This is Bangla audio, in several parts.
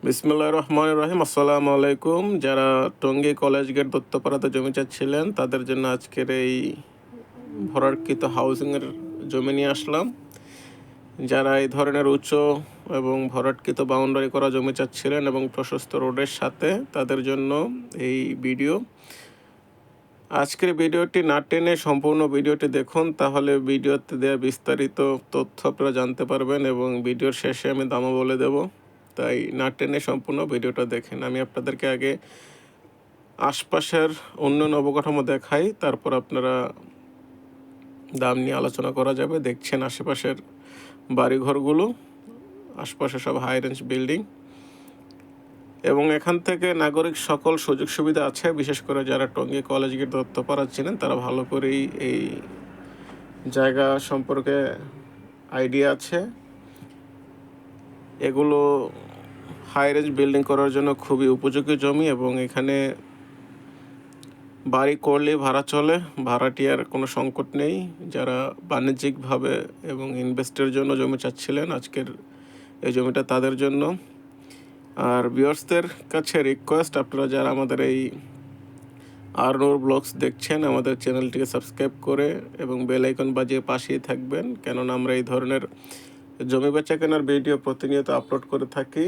বিসমিল্লাহির রহমানির রহিম। আসসালামু আলাইকুম। যারা টঙ্গী কলেজ গেট দত্তপাড়াতে জমি চাচ্ছিলেন তাদের জন্য আজকের এই ভরাটকৃত হাউজিংয়ের জমি নিয়ে আসলাম। যারা এই ধরনের উঁচু এবং ভরাটকৃত বাউন্ডারি করা জমি চাচ্ছিলেন এবং প্রশস্ত রোডের সাথে, তাদের জন্য এই ভিডিও। আজকের ভিডিওটি না টেনে সম্পূর্ণ ভিডিওটি দেখুন, তাহলে ভিডিওতে দেওয়া বিস্তারিত তথ্য আপনারা জানতে পারবেন এবং ভিডিওর শেষে আমি দামও বলে দেব। তাই না টেনে সম্পূর্ণ ভিডিওটা দেখেন। আমি আপনাদেরকে আগে আশপাশের উন্নয়ন অবকাঠামো দেখাই, তারপর আপনারা দাম নিয়ে আলোচনা করা যাবে। দেখছেন আশেপাশের বাড়িঘরগুলো, আশপাশে সব হাই রেঞ্জ বিল্ডিং এবং এখান থেকে নাগরিক সকল সুযোগ সুবিধা আছে। বিশেষ করে যারা টঙ্গী কলেজ গেট দত্তপাড়া চিনেন তারা ভালো করেই এই জায়গা সম্পর্কে আইডিয়া আছে। এগুলো হাই রেঞ্জ বিল্ডিং করার জন্য খুবই উপযোগী জমি এবং এখানে বাড়ি করলে ভাড়া চলে, ভাড়াটিয়ার কোনো সংকট নেই। যারা বাণিজ্যিকভাবে এবং ইনভেস্টের জন্য জমি চাচ্ছিলেন, আজকের এই জমিটা তাদের জন্য। আর ভিউয়ার্সদের কাছে রিকোয়েস্ট, আপনারা যারা আমাদের এই আরনুর ব্লগস দেখছেন, আমাদের চ্যানেলটিকে সাবস্ক্রাইব করে এবং বেল আইকন বাজিয়ে পাশেই থাকবেন, কেননা আমরা এই ধরনের জমি বেচা কেনার ভিডিও প্রতিনিয়ত আপলোড করে থাকি।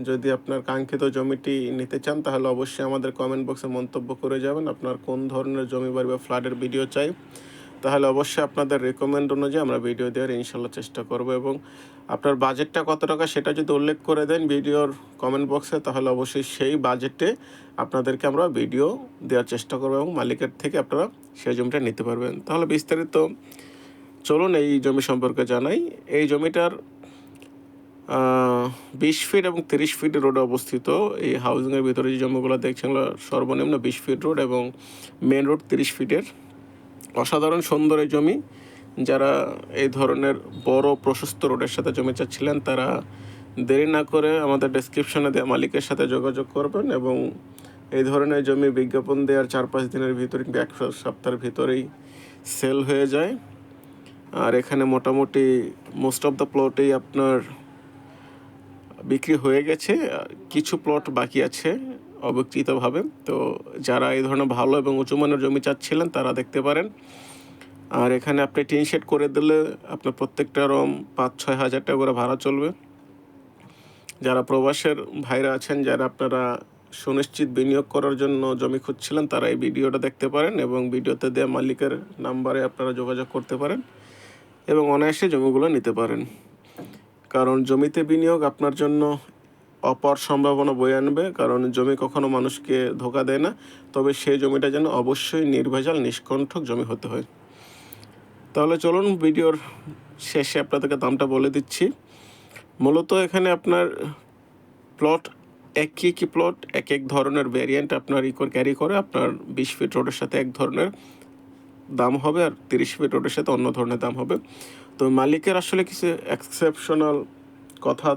যদি আপনার কাঙ্ক্ষিত জমিটি নিতে চান তাহলে অবশ্যই আমাদের কমেন্ট বক্সে মন্তব্য করে যাবেন আপনার কোন ধরনের জমি বাড়ি বা ফ্ল্যাটের ভিডিও চাই। তাহলে অবশ্যই আপনাদের রেকমেন্ড অনুযায়ী আমরা ভিডিও দেওয়ার ইনশাল্লাহ চেষ্টা করব এবং আপনার বাজেটটা কত টাকা সেটা যদি উল্লেখ করে দেন ভিডিওর কমেন্ট বক্সে, তাহলে অবশ্যই সেই বাজেটে আপনাদেরকে আমরা ভিডিও দেওয়ার চেষ্টা করব এবং মালিকের থেকে আপনারা সেই জমিটা নিতে পারবেন। তাহলে বিস্তারিত চলুন এই জমি সম্পর্কে জানাই। এই জমিটার 20 ফিট এবং 30 ফিট রোডে অবস্থিত। এই হাউজিংয়ের ভিতরে যে জমিগুলো দেখছেন সর্বনিম্ন 20 ফিট রোড এবং মেন রোড 30 ফিটের। অসাধারণ সুন্দর এই জমি। যারা এই ধরনের বড় প্রশস্ত রোডের সাথে জমি চাচ্ছিলেন তারা দেরি না করে আমাদের ডেসক্রিপশনে দেওয়া মালিকের সাথে যোগাযোগ করবেন এবং এই ধরনের জমি বিজ্ঞাপন দেওয়ার 4-5 দিনের ভিতরে, 1 সপ্তাহের ভিতরেই সেল হয়ে যায়। আর এখানে মোটামুটি মোস্ট অফ দ্য প্লটেই আপনার বিক্রি হয়ে গেছে, কিছু প্লট বাকি আছে অবিকৃতভাবে। তো যারা এই ধরনের ভালো এবং উঁচু মানের জমি চাচ্ছিলেন তারা দেখতে পারেন। আর এখানে আপনি টিন শেড করে দিলে আপনার প্রত্যেকটা রুম 5-6 হাজার টাকা করে ভাড়া চলবে। যারা প্রবাসের ভাইরা আছেন, যারা আপনারা সুনিশ্চিত বিনিয়োগ করার জন্য জমি খুঁজছিলেন, তারা এই ভিডিওটা দেখতে পারেন এবং ভিডিওতে দেওয়া মালিকের নাম্বারে আপনারা যোগাযোগ করতে পারেন এবং অনায়াসে জমিগুলো নিতে পারেন। কারণ জমিতে বিনিয়োগ আপনার জন্য অপার সম্ভাবনা বয়ে আনবে, কারণ জমি কখনো মানুষকে ধোকা দেয় না। তবে সেই জমিটা যেন অবশ্যই নির্ভেজাল নিষ্কণ্ঠক জমি হতে হয়। তাহলে চলুন ভিডিওর শেষে আপনাদেরকে দামটা বলে দিচ্ছি। মূলত এখানে আপনার প্লট একই প্লট এক ধরনের ভ্যারিয়েন্ট আপনার ক্যারি করে। আপনার 20 ফিট রোডের সাথে এক ধরনের দাম হবে আর 30 ফিট রোডের সাথে অন্য ধরনের দাম হবে। তো মালিকের আসলে কিছু এক্সেপশনাল কথা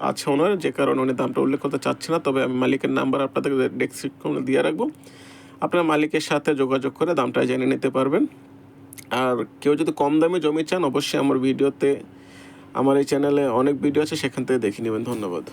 আছে ওনার, যে কারণে উনি দামটা উল্লেখ করতে চাচ্ছে না। তবে আমি মালিকের নাম্বার আপনাদেরকে ডেসক্রিপশনে দিয়ে রাখবো, আপনারা মালিকের সাথে যোগাযোগ করে দামটা জেনে নিতে পারবেন। আর কেউ যদি কম দামে জমি চান, অবশ্যই আমার এই চ্যানেলে অনেক ভিডিও আছে, সেখান থেকে দেখে নেবেন। ধন্যবাদ।